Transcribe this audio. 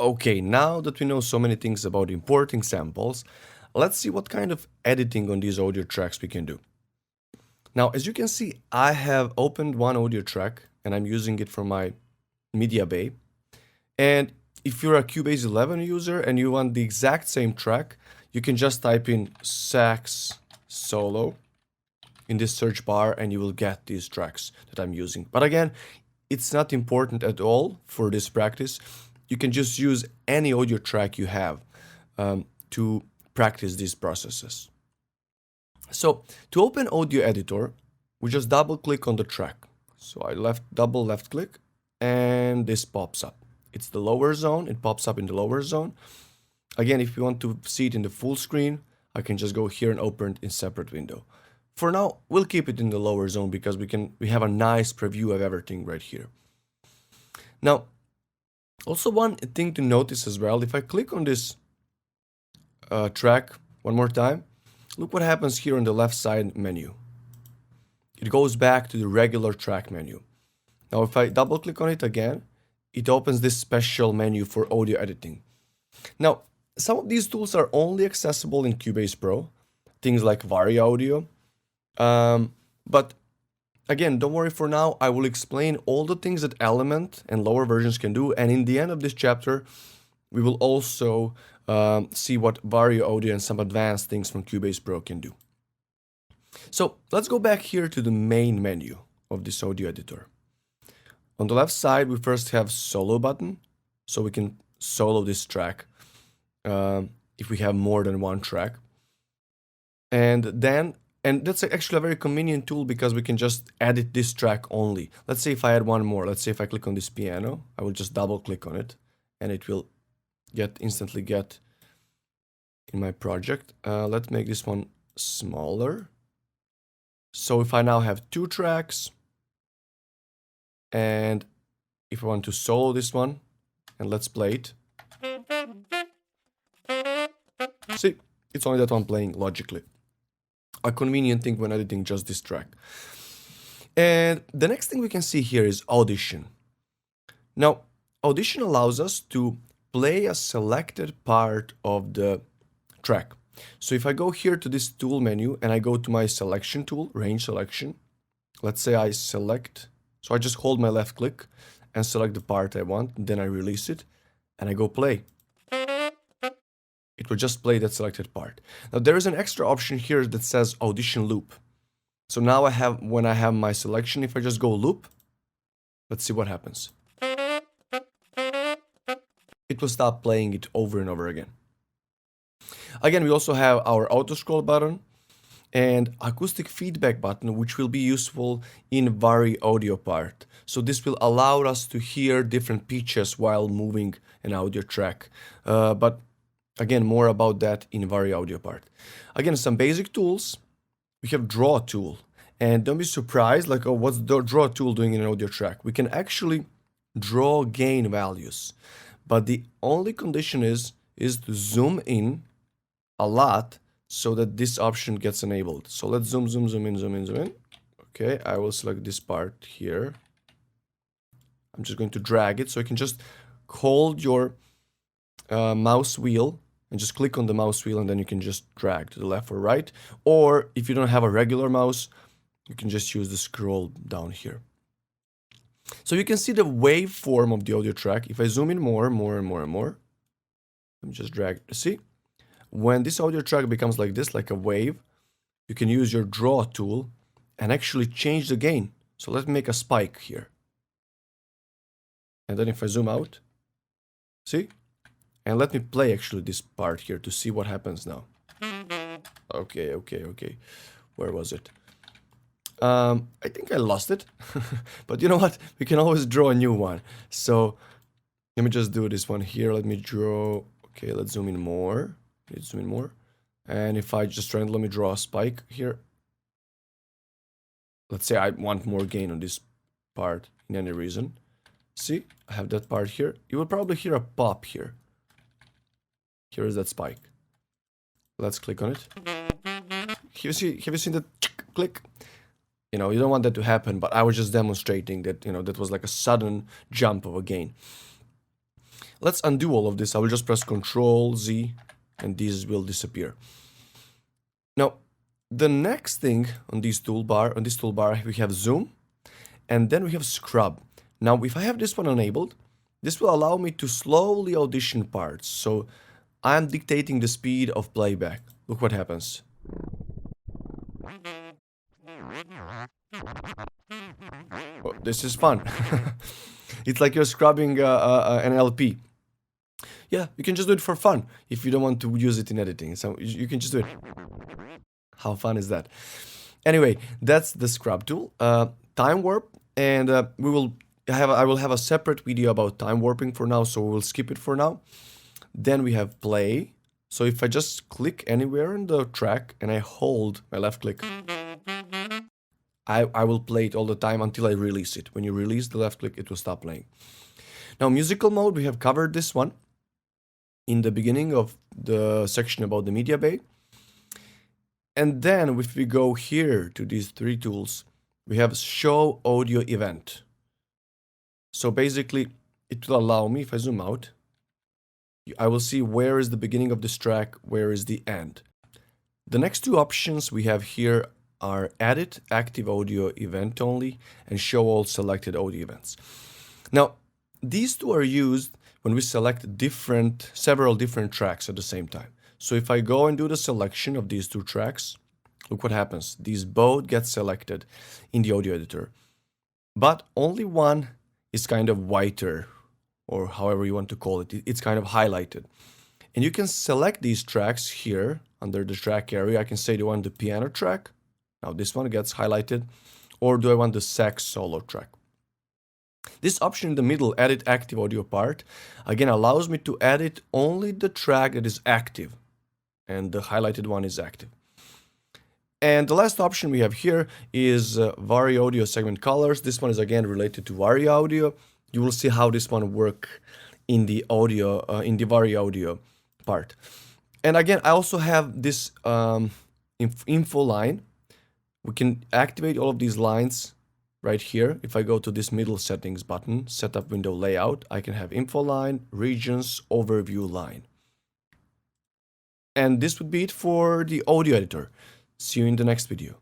Okay, now that we know so many things about importing samples, let's see what kind of editing on these audio tracks we can do. Now, as you can see, I have opened one audio track and I'm using it for my media bay. And if you're a Cubase 11 user and you want the exact same track, you can just type in sax solo in this search bar and you will get these tracks that I'm using. But again, it's not important at all for this practice. You can just use any audio track you have to practice these processes. So to open audio editor, we just double click on the track. So I double left click and this pops up. It's the lower zone. It pops up in the lower zone. Again, if you want to see it in the full screen, I can just go here and open it in separate window. For now, we'll keep it in the lower zone because we have a nice preview of everything right here. Now, also one thing to notice as well, if I click on this track one more time, look what happens here on the left side menu. It goes back to the regular track menu. Now, if I double click on it again, it opens this special menu for audio editing. Now, some of these tools are only accessible in Cubase Pro, things like Vari Audio. But again, don't worry for now. I will explain all the things that Element and lower versions can do. And in the end of this chapter, we will also see what Vari Audio and some advanced things from Cubase Pro can do. So let's go back here to the main menu of this audio editor. On the left side, we first have solo button, so we can solo this track if we have more than one track. And that's actually a very convenient tool because we can just edit this track only. Let's say if I add one more, let's say if I click on this piano, I will just double click on it and it will instantly get in my project. Let's make this one smaller. So if I now have two tracks, and if I want to solo this one, and let's play it. See, it's only that one playing logically. A convenient thing when editing just this track. And the next thing we can see here is Audition. Now, Audition allows us to play a selected part of the track. So if I go here to this tool menu and I go to my selection tool, range selection, let's say I select, so I just hold my left click and select the part I want, then I release it and I go play. It will just play that selected part. Now there is an extra option here that says Audition Loop. So now when I have my selection, if I just go loop, let's see what happens. It will stop playing it over and over again. Again, we also have our auto scroll button and acoustic feedback button, which will be useful in Vari Audio part. So this will allow us to hear different pitches while moving an audio track. But again, more about that in Vari Audio part. Again, some basic tools. We have Draw tool. And don't be surprised, like, oh, what's the Draw tool doing in an audio track? We can actually draw gain values. But the only condition is to zoom in a lot so that this option gets enabled. So let's zoom in. Okay, I will select this part here. I'm just going to drag it. So you can just hold your mouse wheel and just click on the mouse wheel and then you can just drag to the left or right. Or if you don't have a regular mouse, you can just use the scroll down here. So you can see the waveform of the audio track. If I zoom in more, let me just drag, see? When this audio track becomes like this, like a wave, you can use your Draw tool and actually change the gain. So let's make a spike here. And then if I zoom out, see? And let me play actually this part here to see what happens now. Okay. Where was it? I think I lost it. But you know what? We can always draw a new one. So let me just do this one here. Let me draw. Okay, let's zoom in more. Let's zoom in more. And if I just randomly draw a spike here. Let's say I want more gain on this part in any reason. See, I have that part here. You will probably hear a pop here. Here is that spike. Let's click on it. Have you seen that click? You know, you don't want that to happen, but I was just demonstrating that, you know, that was like a sudden jump of a gain. Let's undo all of this. I will just press Control Z and these will disappear. Now, the next thing on this toolbar, we have zoom and then we have scrub. Now, if I have this one enabled, this will allow me to slowly audition parts. So I'm dictating the speed of playback. Look what happens. Oh, this is fun. It's like you're scrubbing an LP. Yeah, you can just do it for fun if you don't want to use it in editing. So you can just do it. How fun is that? Anyway, that's the scrub tool. Time warp, and I will have a separate video about time warping for now, so we'll skip it for now. Then we have play. So if I just click anywhere on the track and I hold my left click, I will play it all the time until I release it. When you release the left click, it will stop playing. Now, musical mode, we have covered this one in the beginning of the section about the media bay. And then if we go here to these three tools, we have show audio event. So basically, it will allow me, if I zoom out, I will see where is the beginning of this track, where is the end. The next two options we have here are edit active audio event only and show all selected audio events. Now, these two are used when we select several different tracks at the same time. So if I go and do the selection of these two tracks, look what happens. These both get selected in the audio editor, but only one is kind of whiter, or however you want to call it. It's kind of highlighted. And you can select these tracks here under the track area. I can say, do I want the piano track? Now this one gets highlighted. Or do I want the sax solo track? This option in the middle, edit active audio part, again allows me to edit only the track that is active. And the highlighted one is active. And the last option we have here is Vari Audio segment colors. This one is again related to Vari Audio. You will see how this one work in the audio, in the Vari Audio part. And again, I also have this info line. We can activate all of these lines right here. If I go to this middle settings button, setup window layout, I can have info line, regions, overview line. And this would be it for the audio editor. See you in the next video.